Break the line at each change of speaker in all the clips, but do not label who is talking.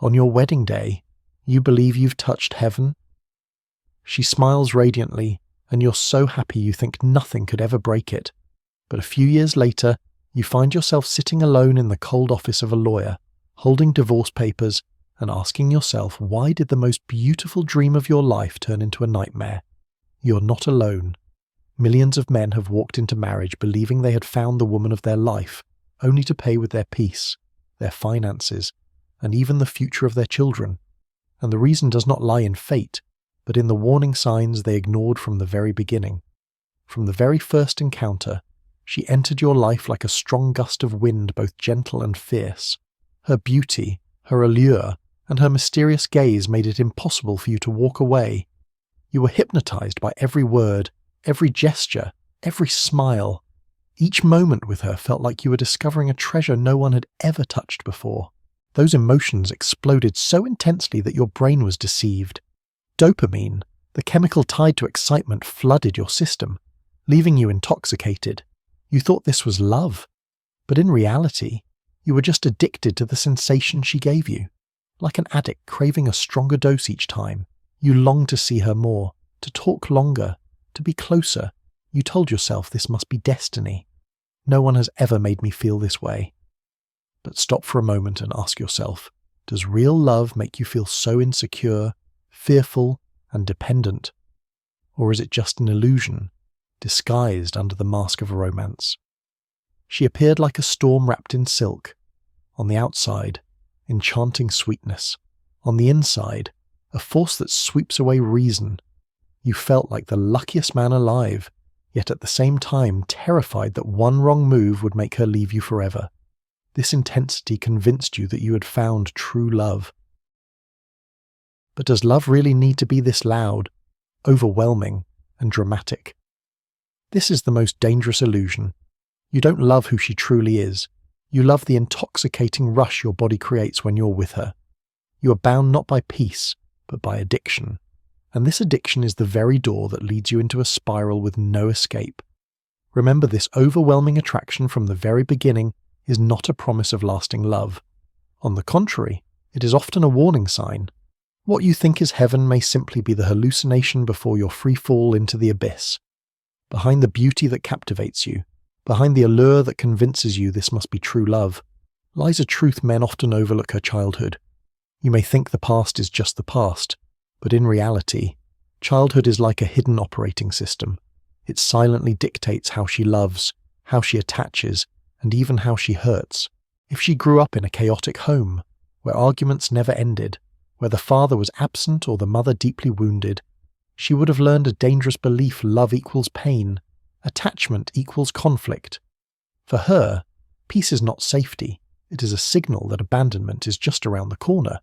On your wedding day, you believe you've touched heaven? She smiles radiantly, and you're so happy you think nothing could ever break it. But a few years later, you find yourself sitting alone in the cold office of a lawyer, holding divorce papers, and asking yourself, why did the most beautiful dream of your life turn into a nightmare? You're not alone. Millions of men have walked into marriage believing they had found the woman of their life, only to pay with their peace, their finances, and even the future of their children. And the reason does not lie in fate, but in the warning signs they ignored from the very beginning. From the very first encounter, she entered your life like a strong gust of wind, both gentle and fierce. Her beauty, her allure, and her mysterious gaze made it impossible for you to walk away. You were hypnotized by every word, every gesture, every smile. Each moment with her felt like you were discovering a treasure no one had ever touched before. Those emotions exploded so intensely that your brain was deceived. Dopamine, the chemical tied to excitement, flooded your system, leaving you intoxicated. You thought this was love, but in reality, you were just addicted to the sensation she gave you. Like an addict craving a stronger dose each time, you longed to see her more, to talk longer, to be closer. You told yourself this must be destiny. No one has ever made me feel this way. But stop for a moment and ask yourself, does real love make you feel so insecure, fearful, and dependent? Or is it just an illusion, disguised under the mask of romance? She appeared like a storm wrapped in silk. On the outside, enchanting sweetness. On the inside, a force that sweeps away reason. You felt like the luckiest man alive, yet at the same time terrified that one wrong move would make her leave you forever. This intensity convinced you that you had found true love. But does love really need to be this loud, overwhelming, and dramatic? This is the most dangerous illusion. You don't love who she truly is. You love the intoxicating rush your body creates when you're with her. You are bound not by peace, but by addiction. And this addiction is the very door that leads you into a spiral with no escape. Remember, this overwhelming attraction from the very beginning is not a promise of lasting love. On the contrary, it is often a warning sign. What you think is heaven may simply be the hallucination before your free fall into the abyss. Behind the beauty that captivates you, behind the allure that convinces you this must be true love, lies a truth men often overlook: her childhood. You may think the past is just the past, but in reality, childhood is like a hidden operating system. It silently dictates how she loves, how she attaches, and even how she hurts. If she grew up in a chaotic home, where arguments never ended, where the father was absent or the mother deeply wounded, she would have learned a dangerous belief: love equals pain, attachment equals conflict. For her, peace is not safety, it is a signal that abandonment is just around the corner.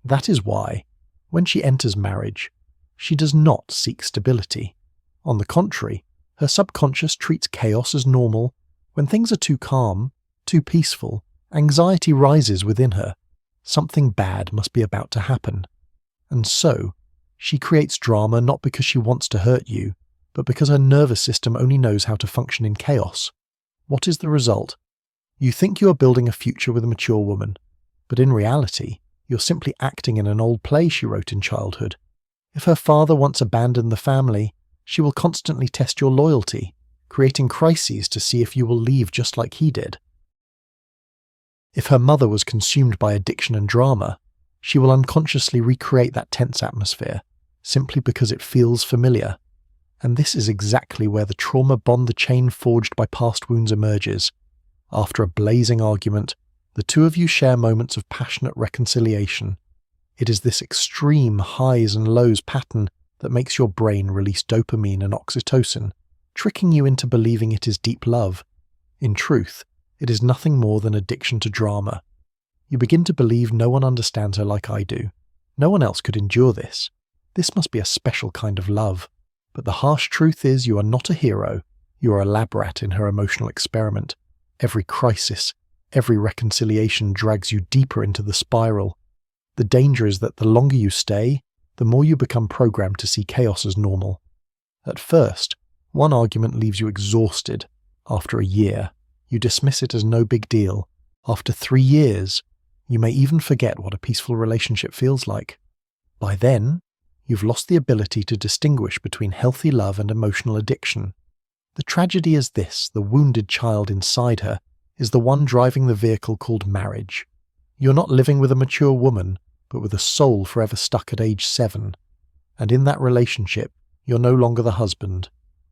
That is why, when she enters marriage, she does not seek stability. On the contrary, her subconscious treats chaos as normal. When things are too calm, too peaceful, anxiety rises within her. Something bad must be about to happen. And so, she creates drama not because she wants to hurt you, but because her nervous system only knows how to function in chaos. What is the result? You think you are building a future with a mature woman, but in reality, you're simply acting in an old play she wrote in childhood. If her father once abandoned the family, she will constantly test your loyalty, creating crises to see if you will leave just like he did. If her mother was consumed by addiction and drama, she will unconsciously recreate that tense atmosphere, simply because it feels familiar. And this is exactly where the trauma bond, the chain forged by past wounds, emerges. After a blazing argument, the two of you share moments of passionate reconciliation. It is this extreme highs and lows pattern that makes your brain release dopamine and oxytocin, tricking you into believing it is deep love. In truth, it is nothing more than addiction to drama. You begin to believe no one understands her like I do. No one else could endure this. This must be a special kind of love. But the harsh truth is you are not a hero. You are a lab rat in her emotional experiment. Every crisis, every reconciliation drags you deeper into the spiral. The danger is that the longer you stay, the more you become programmed to see chaos as normal. At first, one argument leaves you exhausted. After a year, you dismiss it as no big deal. After 3 years, You may even forget what a peaceful relationship feels like. By then, you've lost the ability to distinguish between healthy love and emotional addiction. The tragedy is this: the wounded child inside her is the one driving the vehicle called marriage. You're not living with a mature woman, but with a soul forever stuck at age 7. And in that relationship, you're no longer the husband.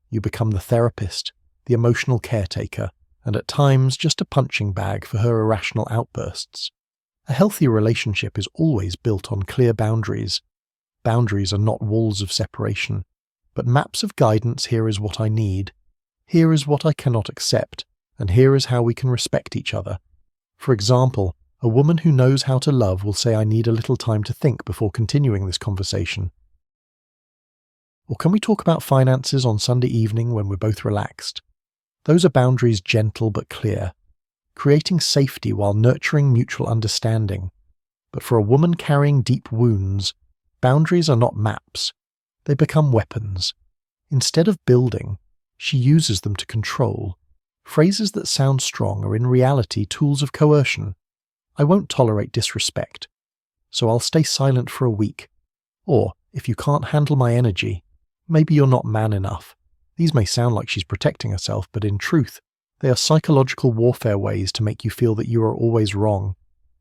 You become the therapist, the emotional caretaker, and at times just a punching bag for her irrational outbursts. A healthy relationship is always built on clear boundaries. Boundaries are not walls of separation, but maps of guidance. Here is what I need. Here is what I cannot accept, and here is how we can respect each other. For example, a woman who knows how to love will say, "I need a little time to think before continuing this conversation." Or can we talk about finances on Sunday evening when we're both relaxed? Those are boundaries, gentle but clear, creating safety while nurturing mutual understanding. But for a woman carrying deep wounds, boundaries are not maps. They become weapons. Instead of building, she uses them to control. Phrases that sound strong are in reality tools of coercion. "I won't tolerate disrespect, so I'll stay silent for a week." Or, "If you can't handle my energy, maybe you're not man enough." These may sound like she's protecting herself, but in truth, they are psychological warfare ways to make you feel that you are always wrong.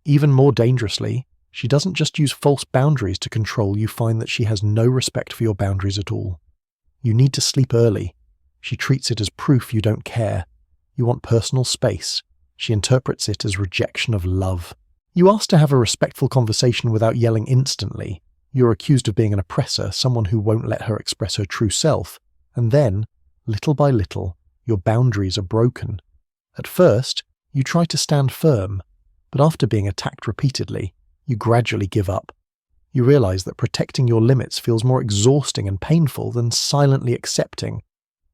Even more dangerously, she doesn't just use false boundaries to control. You find that she has no respect for your boundaries at all. You need to sleep early. She treats it as proof you don't care. You want personal space. She interprets it as rejection of love. You ask to have a respectful conversation without yelling instantly. You're accused of being an oppressor, someone who won't let her express her true self. And then, little by little, your boundaries are broken. At first, you try to stand firm, but after being attacked repeatedly, you gradually give up. You realize that protecting your limits feels more exhausting and painful than silently accepting.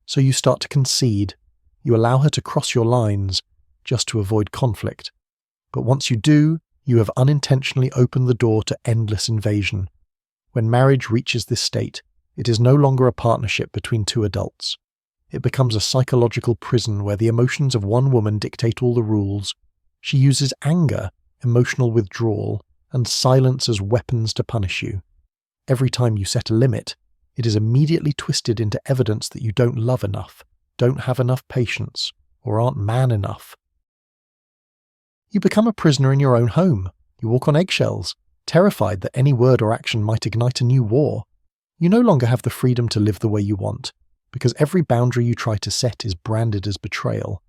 So you start to concede. You allow her to cross your lines, just to avoid conflict. But once you do, you have unintentionally opened the door to endless invasion. When marriage reaches this state, it is no longer a partnership between two adults. It becomes a psychological prison where the emotions of one woman dictate all the rules. She uses anger, emotional withdrawal, and silence as weapons to punish you. Every time you set a limit, it is immediately twisted into evidence that you don't love enough, don't have enough patience, or aren't man enough. You become a prisoner in your own home. You walk on eggshells, terrified that any word or action might ignite a new war. You no longer have the freedom to live the way you want, because every boundary you try to set is branded as betrayal.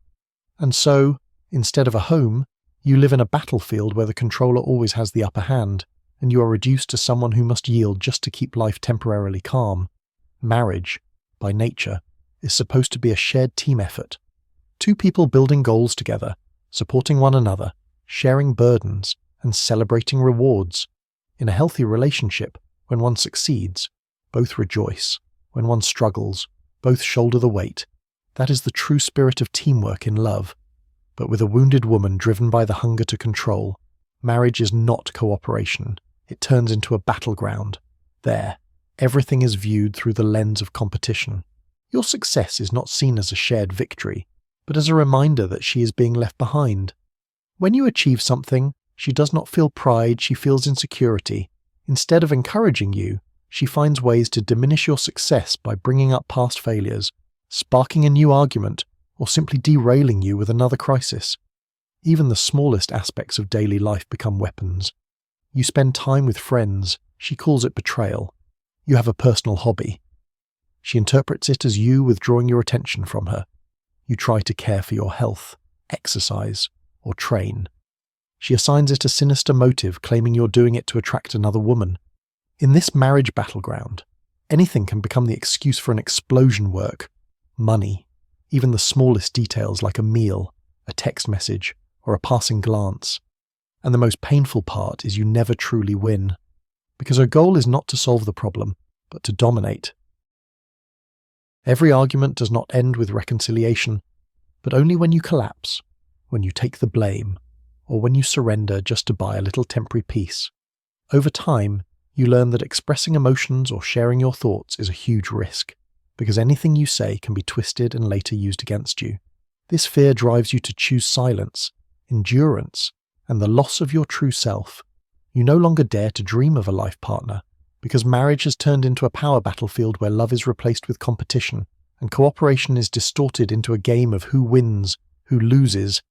And so, instead of a home, you live in a battlefield where the controller always has the upper hand, and you are reduced to someone who must yield just to keep life temporarily calm. Marriage, by nature, is supposed to be a shared team effort. Two people building goals together, supporting one another, sharing burdens, and celebrating rewards. In a healthy relationship, when one succeeds, both rejoice. When one struggles, both shoulder the weight. That is the true spirit of teamwork in love. But with a wounded woman driven by the hunger to control, marriage is not cooperation. It turns into a battleground. There, everything is viewed through the lens of competition. Your success is not seen as a shared victory, but as a reminder that she is being left behind. When you achieve something, she does not feel pride, she feels insecurity. Instead of encouraging you, she finds ways to diminish your success by bringing up past failures, sparking a new argument, or simply derailing you with another crisis. Even the smallest aspects of daily life become weapons. You spend time with friends, she calls it betrayal. You have a personal hobby. She interprets it as you withdrawing your attention from her. You try to care for your health, exercise, or train. She assigns it a sinister motive, claiming you're doing it to attract another woman. In this marriage battleground, anything can become the excuse for an explosion work. Money, even the smallest details like a meal, a text message, or a passing glance. And the most painful part is you never truly win, because her goal is not to solve the problem, but to dominate. Every argument does not end with reconciliation, but only when you collapse, when you take the blame, or when you surrender just to buy a little temporary peace. Over time, you learn that expressing emotions or sharing your thoughts is a huge risk, because anything you say can be twisted and later used against you. This fear drives you to choose silence, endurance, and the loss of your true self. You no longer dare to dream of a life partner, because marriage has turned into a power battlefield where love is replaced with competition, and cooperation is distorted into a game of who wins, who loses.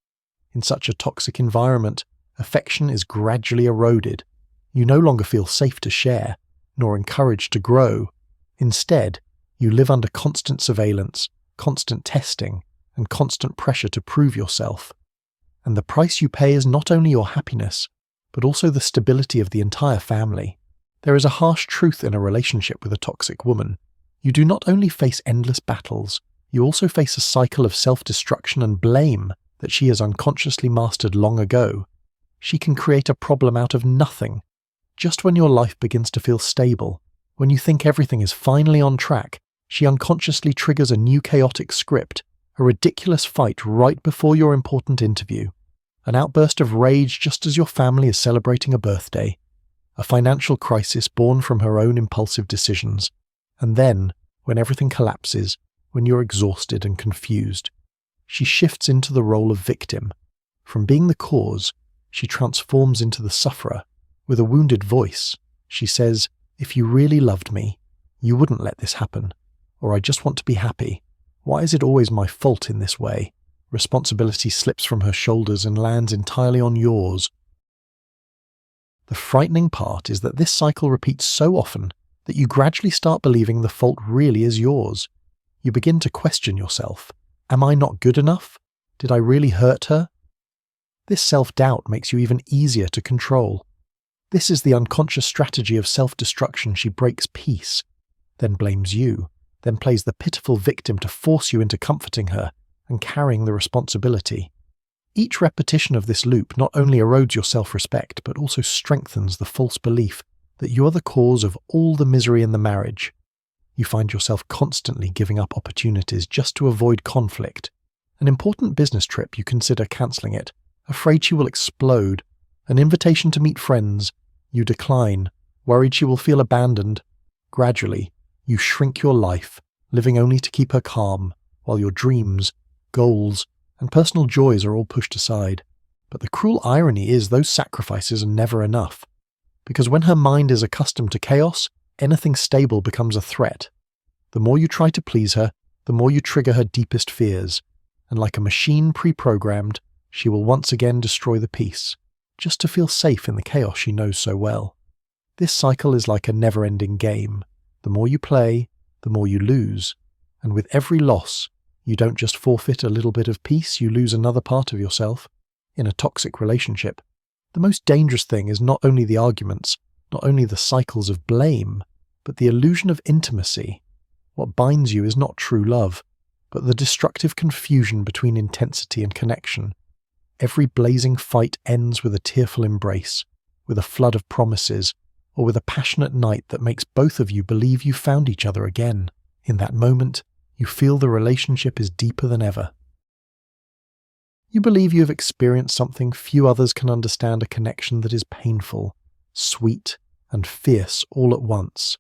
In such a toxic environment, affection is gradually eroded. You no longer feel safe to share, nor encouraged to grow. Instead, you live under constant surveillance, constant testing, and constant pressure to prove yourself. And the price you pay is not only your happiness, but also the stability of the entire family. There is a harsh truth in a relationship with a toxic woman. You do not only face endless battles, you also face a cycle of self-destruction and blame that she has unconsciously mastered long ago. She can create a problem out of nothing. Just when your life begins to feel stable, when you think everything is finally on track, she unconsciously triggers a new chaotic script, a ridiculous fight right before your important interview, an outburst of rage just as your family is celebrating a birthday, a financial crisis born from her own impulsive decisions, and then, when everything collapses, when you're exhausted and confused, she shifts into the role of victim. From being the cause, she transforms into the sufferer. With a wounded voice, she says, "If you really loved me, you wouldn't let this happen. Or I just want to be happy. Why is it always my fault in this way?" Responsibility slips from her shoulders and lands entirely on yours. The frightening part is that this cycle repeats so often that you gradually start believing the fault really is yours. You begin to question yourself. Am I not good enough? Did I really hurt her? This self-doubt makes you even easier to control. This is the unconscious strategy of self-destruction. She breaks peace, then blames you, then plays the pitiful victim to force you into comforting her and carrying the responsibility. Each repetition of this loop not only erodes your self-respect, but also strengthens the false belief that you are the cause of all the misery in the marriage. You find yourself constantly giving up opportunities just to avoid conflict. An important business trip, you consider cancelling it, afraid she will explode. An invitation to meet friends, you decline, worried she will feel abandoned. Gradually, you shrink your life, living only to keep her calm, while your dreams, goals, and personal joys are all pushed aside. But the cruel irony is those sacrifices are never enough. Because when her mind is accustomed to chaos, anything stable becomes a threat. The more you try to please her, the more you trigger her deepest fears, and like a machine pre-programmed, she will once again destroy the peace, just to feel safe in the chaos she knows so well. This cycle is like a never-ending game. The more you play, the more you lose, and with every loss, you don't just forfeit a little bit of peace, you lose another part of yourself. In a toxic relationship, the most dangerous thing is not only the arguments, not only the cycles of blame, but the illusion of intimacy. What binds you is not true love, but the destructive confusion between intensity and connection. Every blazing fight ends with a tearful embrace, with a flood of promises, or with a passionate night that makes both of you believe you found each other again. In that moment, you feel the relationship is deeper than ever. You believe you have experienced something few others can understand, a connection that is painful, sweet, and fierce all at once.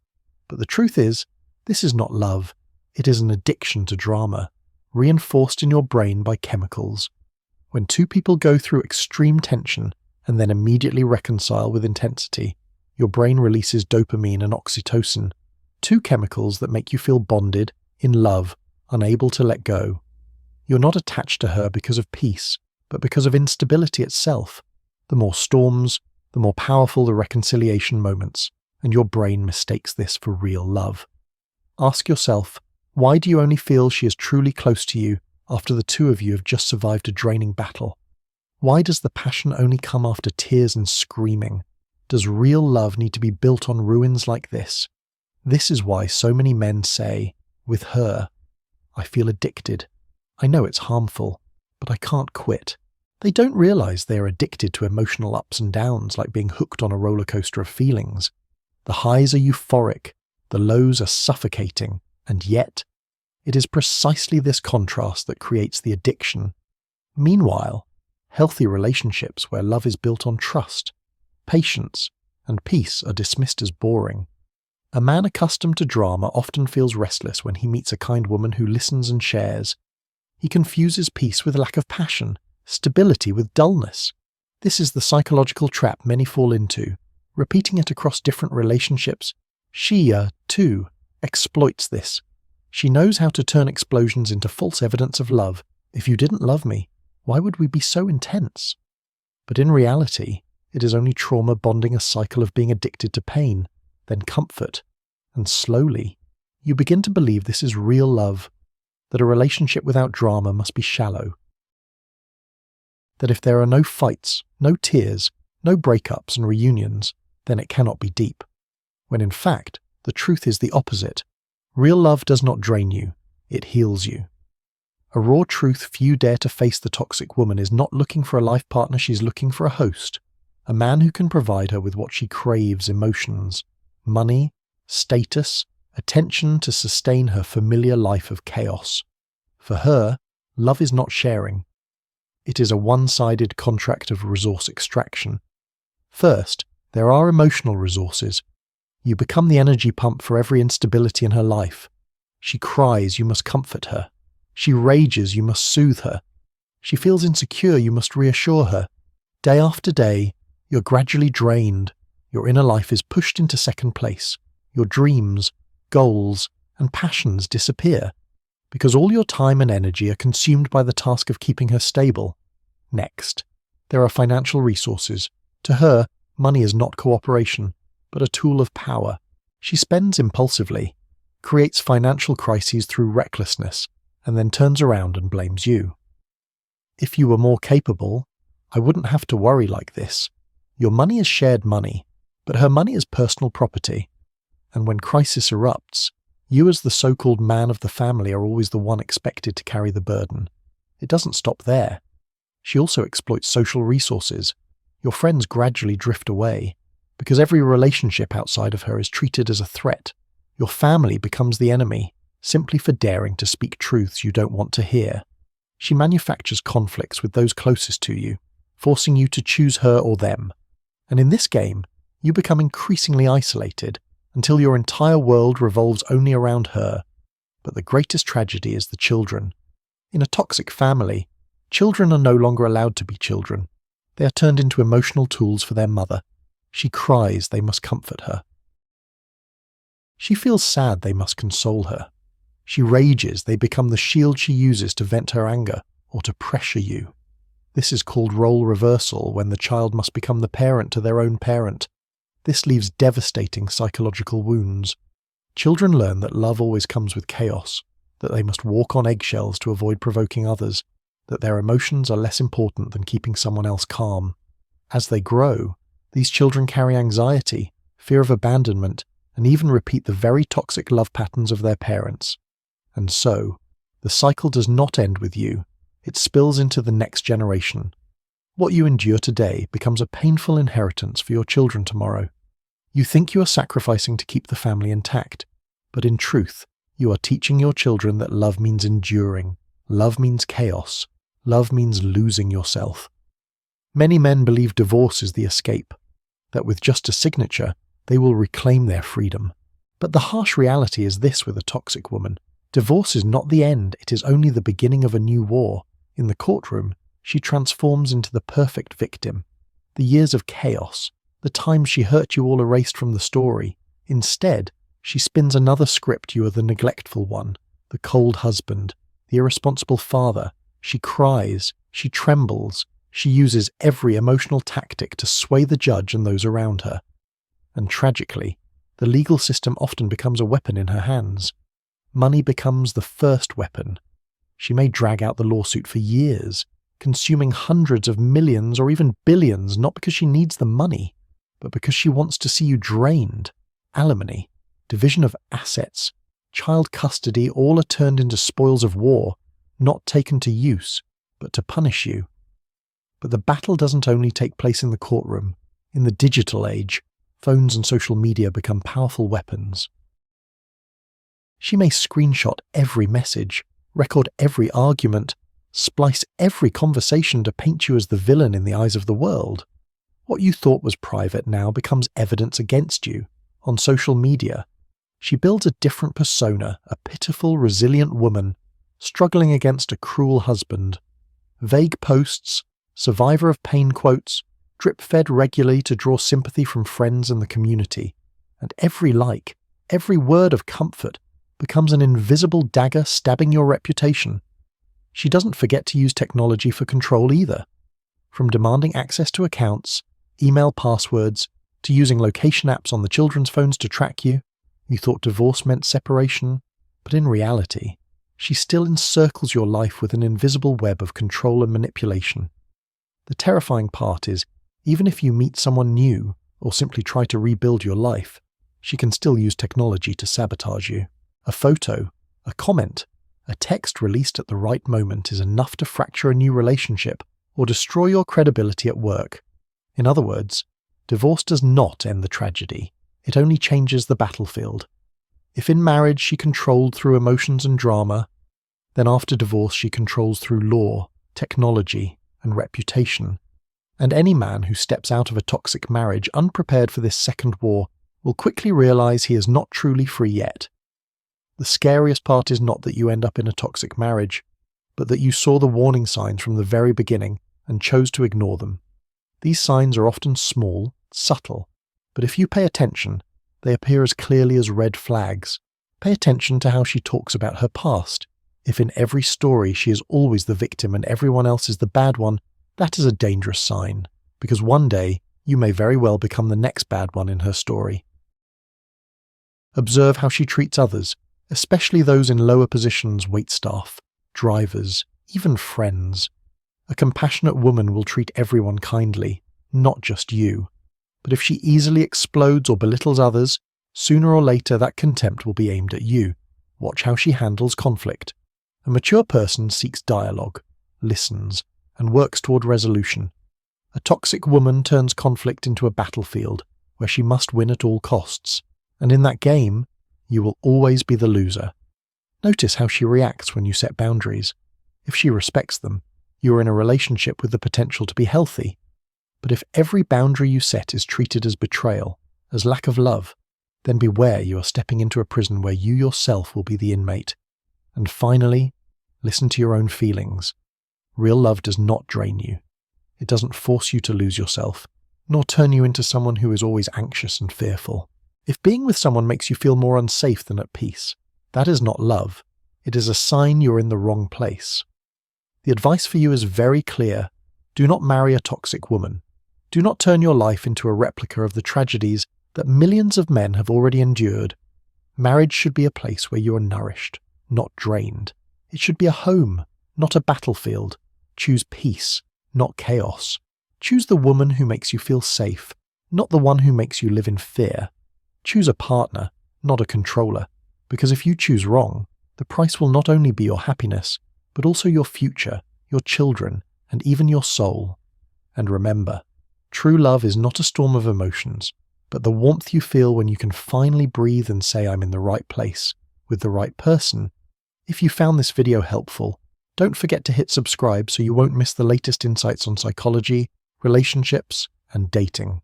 But the truth is, this is not love. It is an addiction to drama, reinforced in your brain by chemicals. When two people go through extreme tension and then immediately reconcile with intensity, your brain releases dopamine and oxytocin, two chemicals that make you feel bonded, in love, unable to let go. You're not attached to her because of peace, but because of instability itself. The more storms, the more powerful the reconciliation moments, and your brain mistakes this for real love. Ask yourself, why do you only feel she is truly close to you after the two of you have just survived a draining battle? Why does the passion only come after tears and screaming? Does real love need to be built on ruins like this? This is why so many men say, with her, I feel addicted. I know it's harmful, but I can't quit. They don't realize they are addicted to emotional ups and downs, like being hooked on a roller coaster of feelings. The highs are euphoric, the lows are suffocating, and yet, it is precisely this contrast that creates the addiction. Meanwhile, healthy relationships where love is built on trust, patience, and peace are dismissed as boring. A man accustomed to drama often feels restless when he meets a kind woman who listens and shares. He confuses peace with lack of passion, stability with dullness. This is the psychological trap many fall into. Repeating it across different relationships, she, too, exploits this. She knows how to turn explosions into false evidence of love. If you didn't love me, why would we be so intense? But in reality, it is only trauma bonding a cycle of being addicted to pain, then comfort, and slowly, you begin to believe this is real love, that a relationship without drama must be shallow, that if there are no fights, no tears, no breakups and reunions, then it cannot be deep, when in fact, the truth is the opposite. Real love does not drain you, it heals you. A raw truth few dare to face. The toxic woman is not looking for a life partner, she's looking for a host, a man who can provide her with what she craves: emotions, money, status, attention to sustain her familiar life of chaos. For her, love is not sharing. It is a one-sided contract of resource extraction. First, there are emotional resources. You become the energy pump for every instability in her life. She cries, you must comfort her. She rages, you must soothe her. She feels insecure, you must reassure her. Day after day, you're gradually drained. Your inner life is pushed into second place. Your dreams, goals, and passions disappear, because all your time and energy are consumed by the task of keeping her stable. Next, there are financial resources. To her, money is not cooperation, but a tool of power. She spends impulsively, creates financial crises through recklessness, and then turns around and blames you. If you were more capable, I wouldn't have to worry like this. Your money is shared money, but her money is personal property. And when crisis erupts, you as the so-called man of the family are always the one expected to carry the burden. It doesn't stop there. She also exploits social resources. Your friends gradually drift away, because every relationship outside of her is treated as a threat. Your family becomes the enemy, simply for daring to speak truths you don't want to hear. She manufactures conflicts with those closest to you, forcing you to choose her or them. And in this game, you become increasingly isolated, until your entire world revolves only around her. But the greatest tragedy is the children. In a toxic family, children are no longer allowed to be children. They are turned into emotional tools for their mother. She cries, they must comfort her. She feels sad, they must console her. She rages, they become the shield she uses to vent her anger or to pressure you. This is called role reversal, when the child must become the parent to their own parent. This leaves devastating psychological wounds. Children learn that love always comes with chaos, that they must walk on eggshells to avoid provoking others, that their emotions are less important than keeping someone else calm. As they grow, these children carry anxiety, fear of abandonment, and even repeat the very toxic love patterns of their parents. And so, the cycle does not end with you. It spills into the next generation. What you endure today becomes a painful inheritance for your children tomorrow. You think you are sacrificing to keep the family intact, but in truth, you are teaching your children that love means enduring, love means chaos, love means losing yourself. Many men believe divorce is the escape, that with just a signature, they will reclaim their freedom. But the harsh reality is this with a toxic woman. Divorce is not the end, it is only the beginning of a new war. In the courtroom, she transforms into the perfect victim. The years of chaos, the times she hurt you all erased from the story. Instead, she spins another script. You are the neglectful one, the cold husband, the irresponsible father. She cries, she trembles, she uses every emotional tactic to sway the judge and those around her. And tragically, the legal system often becomes a weapon in her hands. Money becomes the first weapon. She may drag out the lawsuit for years, consuming hundreds of millions or even billions, not because she needs the money, but because she wants to see you drained. Alimony, division of assets, child custody, all are turned into spoils of war, not taken to use, but to punish you. But the battle doesn't only take place in the courtroom. In the digital age, phones and social media become powerful weapons. She may screenshot every message, record every argument, splice every conversation to paint you as the villain in the eyes of the world. What you thought was private now becomes evidence against you. On social media, she builds a different persona, a pitiful, resilient woman, struggling against a cruel husband. Vague posts, survivor of pain quotes, drip-fed regularly to draw sympathy from friends and the community, and every like, every word of comfort becomes an invisible dagger stabbing your reputation. She doesn't forget to use technology for control either. From demanding access to accounts, email passwords, to using location apps on the children's phones to track you, you thought divorce meant separation, but in reality, she still encircles your life with an invisible web of control and manipulation. The terrifying part is, even if you meet someone new or simply try to rebuild your life, she can still use technology to sabotage you. A photo, a comment, a text released at the right moment is enough to fracture a new relationship or destroy your credibility at work. In other words, divorce does not end the tragedy. It only changes the battlefield. If in marriage she controlled through emotions and drama, then after divorce she controls through law, technology, and reputation. And any man who steps out of a toxic marriage unprepared for this second war will quickly realize he is not truly free yet. The scariest part is not that you end up in a toxic marriage, but that you saw the warning signs from the very beginning and chose to ignore them. These signs are often small, subtle, but if you pay attention, they appear as clearly as red flags. Pay attention to how she talks about her past. If in every story she is always the victim and everyone else is the bad one, that is a dangerous sign, because one day you may very well become the next bad one in her story. Observe how she treats others, especially those in lower positions, waitstaff, drivers, even friends. A compassionate woman will treat everyone kindly, not just you. But if she easily explodes or belittles others, sooner or later that contempt will be aimed at you. Watch how she handles conflict. A mature person seeks dialogue, listens, and works toward resolution. A toxic woman turns conflict into a battlefield where she must win at all costs, and in that game, you will always be the loser. Notice how she reacts when you set boundaries. If she respects them, you are in a relationship with the potential to be healthy. But if every boundary you set is treated as betrayal, as lack of love, then beware you are stepping into a prison where you yourself will be the inmate. And finally, listen to your own feelings. Real love does not drain you. It doesn't force you to lose yourself, nor turn you into someone who is always anxious and fearful. If being with someone makes you feel more unsafe than at peace, that is not love. It is a sign you're in the wrong place. The advice for you is very clear. Do not marry a toxic woman. Do not turn your life into a replica of the tragedies that millions of men have already endured. Marriage should be a place where you are nourished, not drained. It should be a home, not a battlefield. Choose peace, not chaos. Choose the woman who makes you feel safe, not the one who makes you live in fear. Choose a partner, not a controller, because if you choose wrong, the price will not only be your happiness, but also your future, your children, and even your soul. And remember, true love is not a storm of emotions, but the warmth you feel when you can finally breathe and say, I'm in the right place, with the right person. If you found this video helpful, don't forget to hit subscribe so you won't miss the latest insights on psychology, relationships, and dating.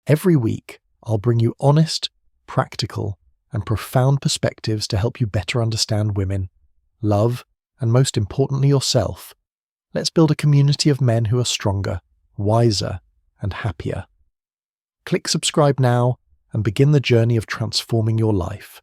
Every week, I'll bring you honest, practical, and profound perspectives to help you better understand women, love, and most importantly yourself. Let's build a community of men who are stronger, wiser, and happier. Click subscribe now and begin the journey of transforming your life.